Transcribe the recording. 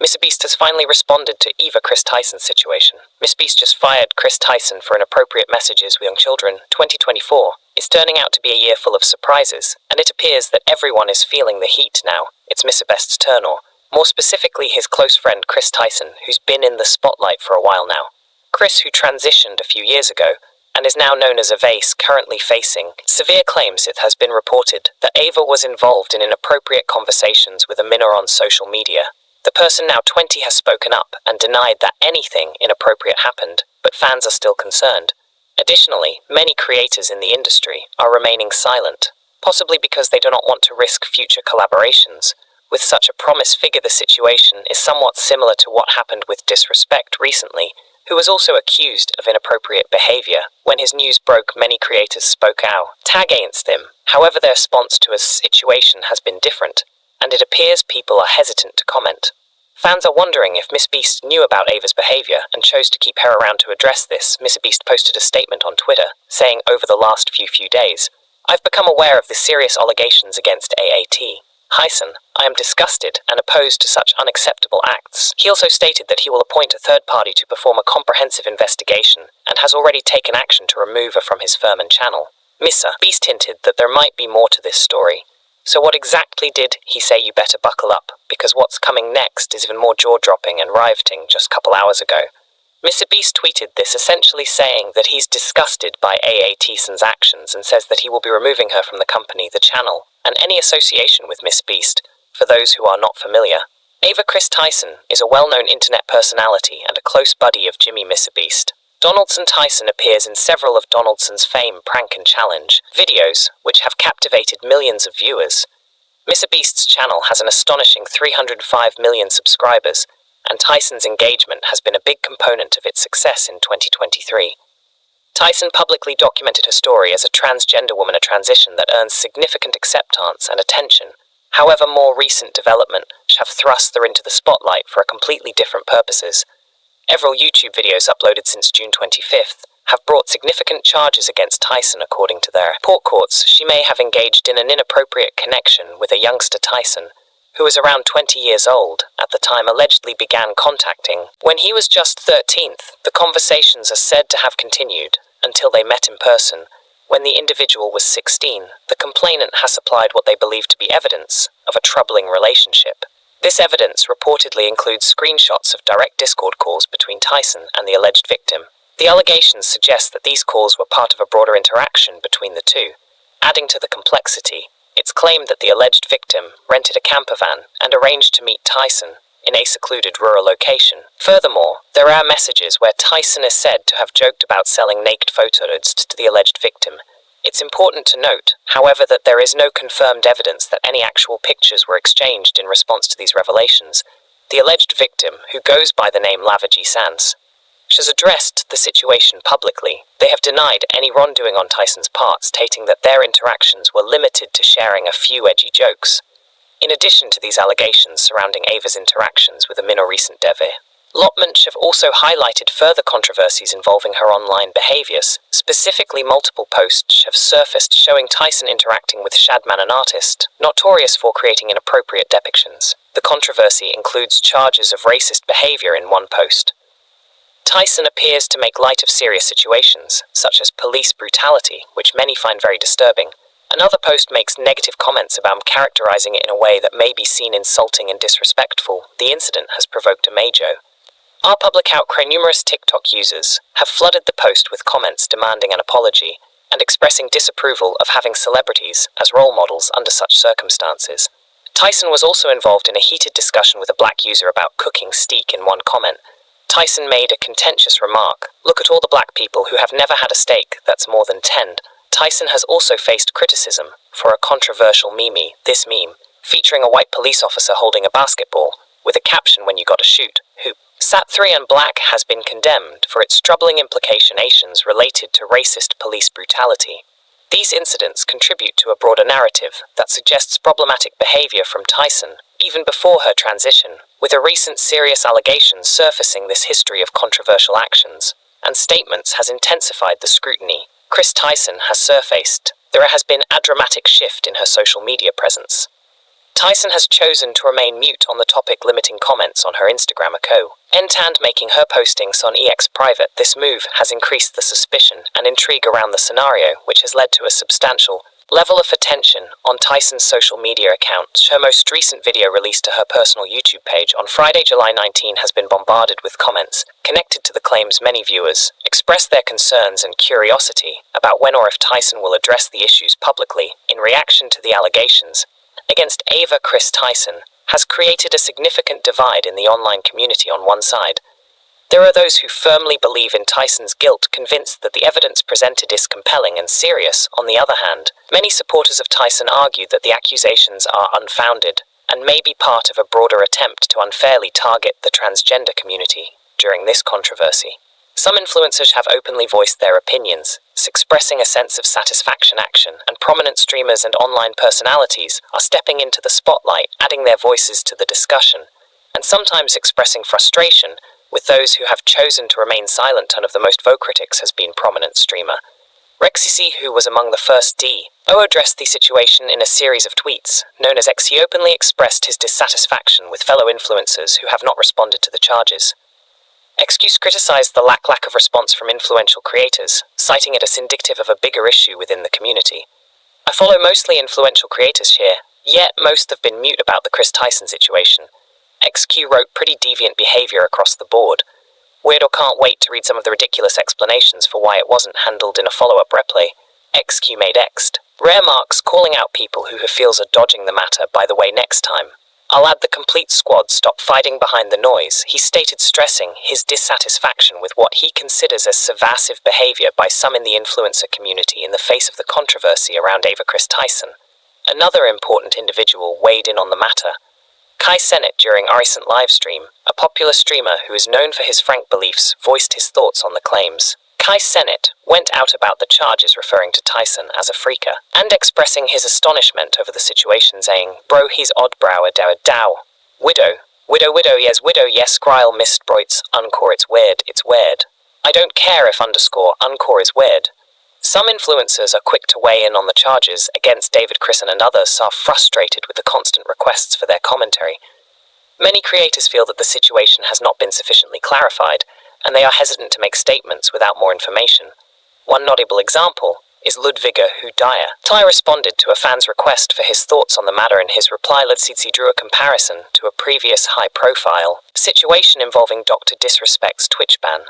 MrBeast has finally responded to Ava Chris Tyson's situation. MrBeast just fired Chris Tyson for inappropriate messages with young children. 2024 is turning out to be a year full of surprises, and it appears that everyone is feeling the heat now. It's MrBeast's turn, or more specifically his close friend Kris Tyson, who's been in the spotlight for a while now. Kris, who transitioned a few years ago and is now known as Ava, currently facing severe claims. It has been reported that Ava was involved in inappropriate conversations with a minor on social media. The person, now 20, has spoken up and denied that anything inappropriate happened, but fans are still concerned. Additionally, many creators in the industry are remaining silent, possibly because they do not want to risk future collaborations. With such a promised figure, the situation is somewhat similar to what happened with Disrespect recently, who was also accused of inappropriate behavior. When his news broke, many creators spoke out against him. However, their response to a situation has been different, and it appears people are hesitant to comment. Fans are wondering if MrBeast knew about Ava's behavior and chose to keep her around to address this. MrBeast posted a statement on Twitter, saying, "Over the last few days, I've become aware of the serious allegations against Ava Tyson. I am disgusted and opposed to such unacceptable acts." He also stated that he will appoint a third party to perform a comprehensive investigation and has already taken action to remove her from his firm and channel. MrBeast hinted that there might be more to this story. So what exactly did he say? You better buckle up, because what's coming next is even more jaw-dropping and riveting. Just a couple hours ago, MrBeast tweeted this, essentially saying that he's disgusted by Ava Tyson's actions and says that he will be removing her from the company, the channel, and any association with MrBeast. For those who are not familiar, Ava Chris Tyson is a well-known internet personality and a close buddy of Jimmy MrBeast. Donaldson Tyson appears in several of Donaldson's fame prank and challenge videos, which have captivated millions of viewers. MrBeast's channel has an astonishing 305 million subscribers, and Tyson's engagement has been a big component of its success in 2023. Tyson publicly documented her story as a transgender woman, a transition that earns significant acceptance and attention. However, more recent developments have thrust her into the spotlight for completely different purposes. Several YouTube videos uploaded since June 25th have brought significant charges against Tyson. According to their courts, she may have engaged in an inappropriate connection with a youngster Tyson, who was around 20 years old at the time, allegedly began contacting when he was just 13. The conversations are said to have continued until they met in person when the individual was 16. The complainant has supplied what they believe to be evidence of a troubling relationship. This evidence reportedly includes screenshots of direct Discord calls between Tyson and the alleged victim. The allegations suggest that these calls were part of a broader interaction between the two. Adding to the complexity, it's claimed that the alleged victim rented a camper van and arranged to meet Tyson in a secluded rural location. Furthermore, there are messages where Tyson is said to have joked about selling naked photos to the alleged victim. It's important to note, however, that there is no confirmed evidence that any actual pictures were exchanged in response to these revelations. The alleged victim, who goes by the name Ava Chris, has addressed the situation publicly. They have denied any wrongdoing on Tyson's part, stating that their interactions were limited to sharing a few edgy jokes. In addition to these allegations surrounding Ava's interactions with a minor recent developments have also highlighted further controversies involving her online behaviors. Specifically, multiple posts have surfaced showing Tyson interacting with Shadman, an artist notorious for creating inappropriate depictions. The controversy includes charges of racist behavior in one post. Tyson appears to make light of serious situations, such as police brutality, which many find very disturbing. Another post makes negative comments about characterizing it in a way that may be seen insulting and disrespectful. The incident has provoked a major public outcry. Numerous TikTok users have flooded the post with comments demanding an apology and expressing disapproval of having celebrities as role models under such circumstances. Tyson was also involved in a heated discussion with a black user about cooking steak. In one comment, Tyson made a contentious remark, "Look at all the black people who have never had a steak that's more than 10. Tyson has also faced criticism for a controversial meme. This meme, featuring a white police officer holding a basketball with a caption, "When you gotta shoot, who?" Sat 3 and Black has been condemned for its troubling implications related to racist police brutality. These incidents contribute to a broader narrative that suggests problematic behavior from Tyson, even before her transition, with a recent serious allegations surfacing. This history of controversial actions and statements has intensified the scrutiny Kris Tyson has surfaced. There has been a dramatic shift in her social media presence. Tyson has chosen to remain mute on the topic, limiting comments on her Instagram account, making her postings on X private. This move has increased the suspicion and intrigue around the scenario, which has led to a substantial level of attention on Tyson's social media accounts. Her most recent video, released to her personal YouTube page on Friday, July 19, has been bombarded with comments connected to the claims. Many viewers expressed their concerns and curiosity about when or if Tyson will address the issues publicly. In reaction to the allegations against Ava Chris Tyson has created a significant divide in the online community. On one side, there are those who firmly believe in Tyson's guilt, convinced that the evidence presented is compelling and serious. On the other hand, many supporters of Tyson argue that the accusations are unfounded and may be part of a broader attempt to unfairly target the transgender community. During this controversy, some influencers have openly voiced their opinions, expressing a sense of satisfaction. And prominent streamers and online personalities are stepping into the spotlight, adding their voices to the discussion, and sometimes expressing frustration with those who have chosen to remain silent. One of the most vocal critics has been prominent streamer Rexy, who was among the first to address the situation in a series of tweets known as X. He openly expressed his dissatisfaction with fellow influencers who have not responded to the charges. XQ criticized the lack of response from influential creators, citing it as indicative of a bigger issue within the community. I follow mostly influential creators here, yet most have been mute about the Chris Tyson situation. XQ wrote, pretty deviant behavior across the board. Weird, or can't wait to read some of the ridiculous explanations for why it wasn't handled in a follow-up replay. XQ made X'd rare marks, calling out people who he feels are dodging the matter. By the way, next time I'll add the complete squad. Stop fighting behind the noise, he stated, stressing his dissatisfaction with what he considers as subversive behavior by some in the influencer community in the face of the controversy around Ava Chris Tyson. Another important individual weighed in on the matter. Kai Cenat, during a recent livestream, a popular streamer who is known for his frank beliefs, voiced his thoughts on the claims. Kai Cenat went out about the charges, referring to Tyson as a freaker, and expressing his astonishment over the situation, saying, bro, he's odd brow a dow. Widow, yes, Gryle missed broits, it's weird. I don't care if _ is weird. Some influencers are quick to weigh in on the charges against David Chris, and others are frustrated with the constant requests for their commentary. Many creators feel that the situation has not been sufficiently clarified, and they are hesitant to make statements without more information. One notable example is Ludviga Dyer. Ty responded to a fan's request for his thoughts on the matter. In his reply, Ludviga drew a comparison to a previous high-profile situation involving Dr. Disrespect's Twitch ban.